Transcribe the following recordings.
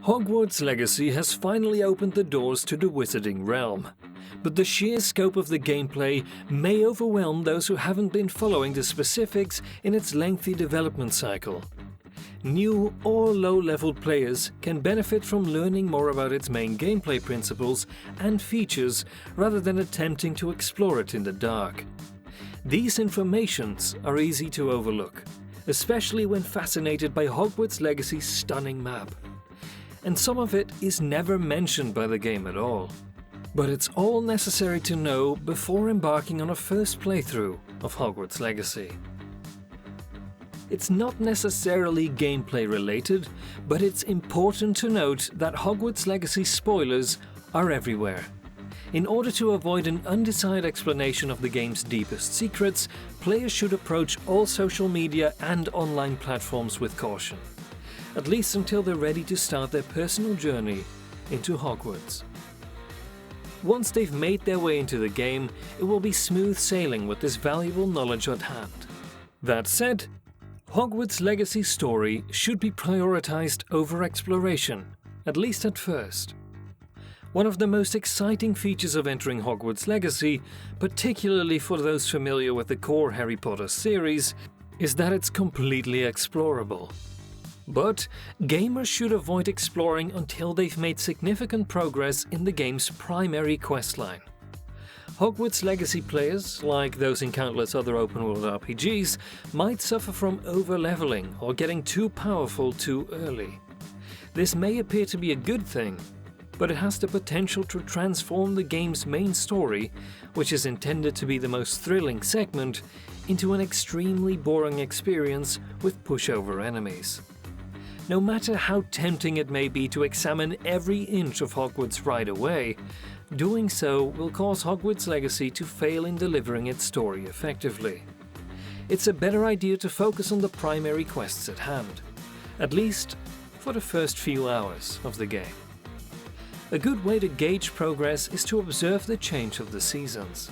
Hogwarts Legacy has finally opened the doors to the wizarding realm, but the sheer scope of the gameplay may overwhelm those who haven't been following the specifics in its lengthy development cycle. New or low-level players can benefit from learning more about its main gameplay principles and features rather than attempting to explore it in the dark. These informations are easy to overlook, especially when fascinated by Hogwarts Legacy's stunning map. And some of it is never mentioned by the game at all. But it's all necessary to know before embarking on a first playthrough of Hogwarts Legacy. It's not necessarily gameplay related, but it's important to note that Hogwarts Legacy spoilers are everywhere. In order to avoid an undecided explanation of the game's deepest secrets, players should approach all social media and online platforms with caution, at least until they're ready to start their personal journey into Hogwarts. Once they've made their way into the game, it will be smooth sailing with this valuable knowledge at hand. That said, Hogwarts Legacy's story should be prioritized over exploration, at least at first. One of the most exciting features of entering Hogwarts Legacy, particularly for those familiar with the core Harry Potter series, is that it's completely explorable. But gamers should avoid exploring until they've made significant progress in the game's primary questline. Hogwarts Legacy players, like those in countless other open-world RPGs, might suffer from over-leveling or getting too powerful too early. This may appear to be a good thing, but it has the potential to transform the game's main story, which is intended to be the most thrilling segment, into an extremely boring experience with pushover enemies. No matter how tempting it may be to examine every inch of Hogwarts right away, doing so will cause Hogwarts Legacy to fail in delivering its story effectively. It's a better idea to focus on the primary quests at hand, at least for the first few hours of the game. A good way to gauge progress is to observe the change of the seasons.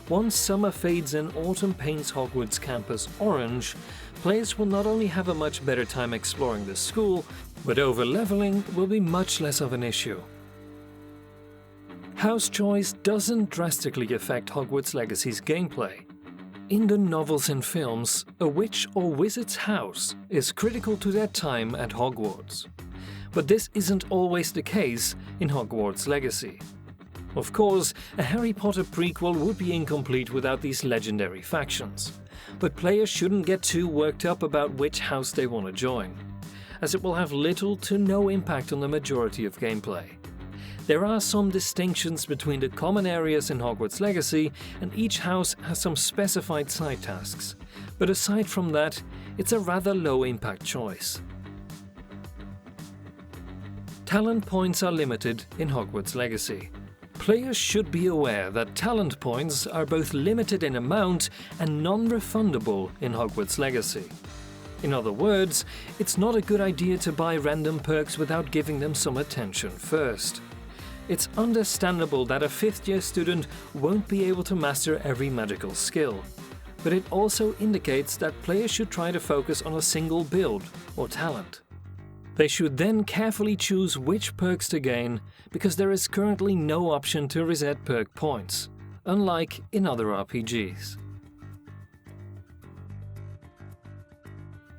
Once summer fades and autumn paints Hogwarts campus orange, players will not only have a much better time exploring the school, but over-leveling will be much less of an issue. House choice doesn't drastically affect Hogwarts Legacy's gameplay. In the novels and films, a witch or wizard's house is critical to their time at Hogwarts. But this isn't always the case in Hogwarts Legacy. Of course, a Harry Potter prequel would be incomplete without these legendary factions, but players shouldn't get too worked up about which house they want to join, as it will have little to no impact on the majority of gameplay. There are some distinctions between the common areas in Hogwarts Legacy, and each house has some specified side tasks, but aside from that, it's a rather low-impact choice. Talent points are limited in Hogwarts Legacy. Players should be aware that talent points are both limited in amount and non-refundable in Hogwarts Legacy. In other words, it's not a good idea to buy random perks without giving them some attention first. It's understandable that a 5th-year student won't be able to master every magical skill, but it also indicates that players should try to focus on a single build or talent. They should then carefully choose which perks to gain, because there is currently no option to reset perk points, unlike in other RPGs.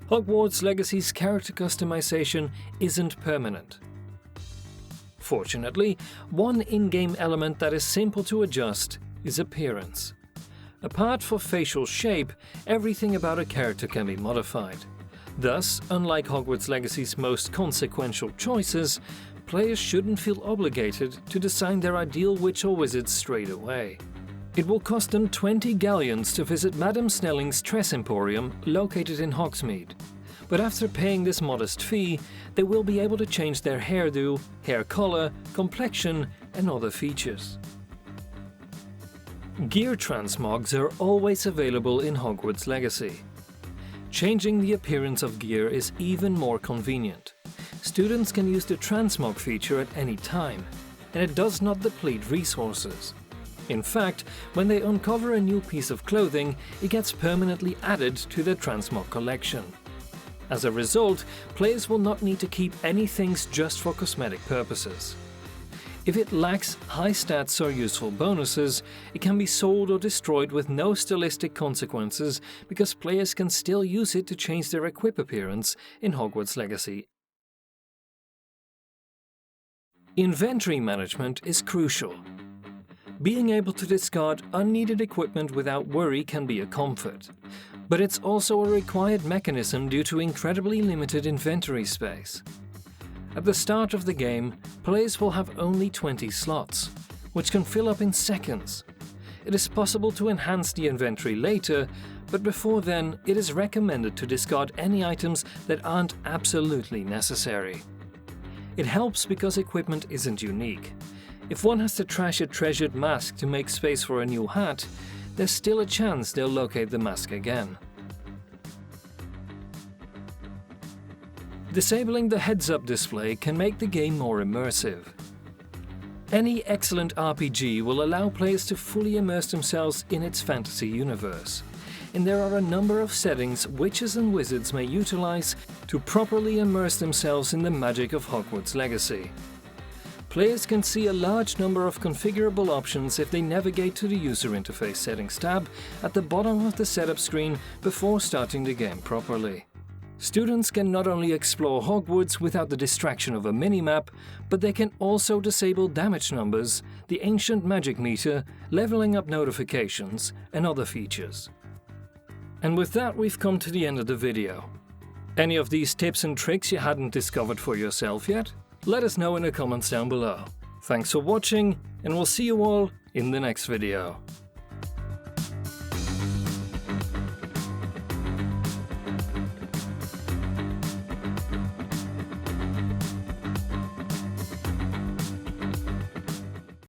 Hogwarts Legacy's character customization isn't permanent. Fortunately, one in-game element that is simple to adjust is appearance. Apart from facial shape, everything about a character can be modified. Thus, unlike Hogwarts Legacy's most consequential choices, players shouldn't feel obligated to design their ideal witch or wizard straight away. It will cost them 20 galleons to visit Madame Snelling's Tress Emporium located in Hogsmeade. But after paying this modest fee, they will be able to change their hairdo, hair color, complexion, and other features. Gear transmogs are always available in Hogwarts Legacy. Changing the appearance of gear is even more convenient. Students can use the transmog feature at any time, and it does not deplete resources. In fact, when they uncover a new piece of clothing, it gets permanently added to their transmog collection. As a result, players will not need to keep any things just for cosmetic purposes. If it lacks high stats or useful bonuses, it can be sold or destroyed with no stylistic consequences because players can still use it to change their equip appearance in Hogwarts Legacy. Inventory management is crucial. Being able to discard unneeded equipment without worry can be a comfort, but it's also a required mechanism due to incredibly limited inventory space. At the start of the game, players will have only 20 slots, which can fill up in seconds. It is possible to enhance the inventory later, but before then, it is recommended to discard any items that aren't absolutely necessary. It helps because equipment isn't unique. If one has to trash a treasured mask to make space for a new hat, there's still a chance they'll locate the mask again. Disabling the heads-up display can make the game more immersive. Any excellent RPG will allow players to fully immerse themselves in its fantasy universe, and there are a number of settings witches and wizards may utilize to properly immerse themselves in the magic of Hogwarts Legacy. Players can see a large number of configurable options if they navigate to the User Interface Settings tab at the bottom of the setup screen before starting the game properly. Students can not only explore Hogwarts without the distraction of a minimap, but they can also disable damage numbers, the ancient magic meter, leveling up notifications, and other features. And with that, we've come to the end of the video. Any of these tips and tricks you hadn't discovered for yourself yet? Let us know in the comments down below. Thanks for watching, and we'll see you all in the next video.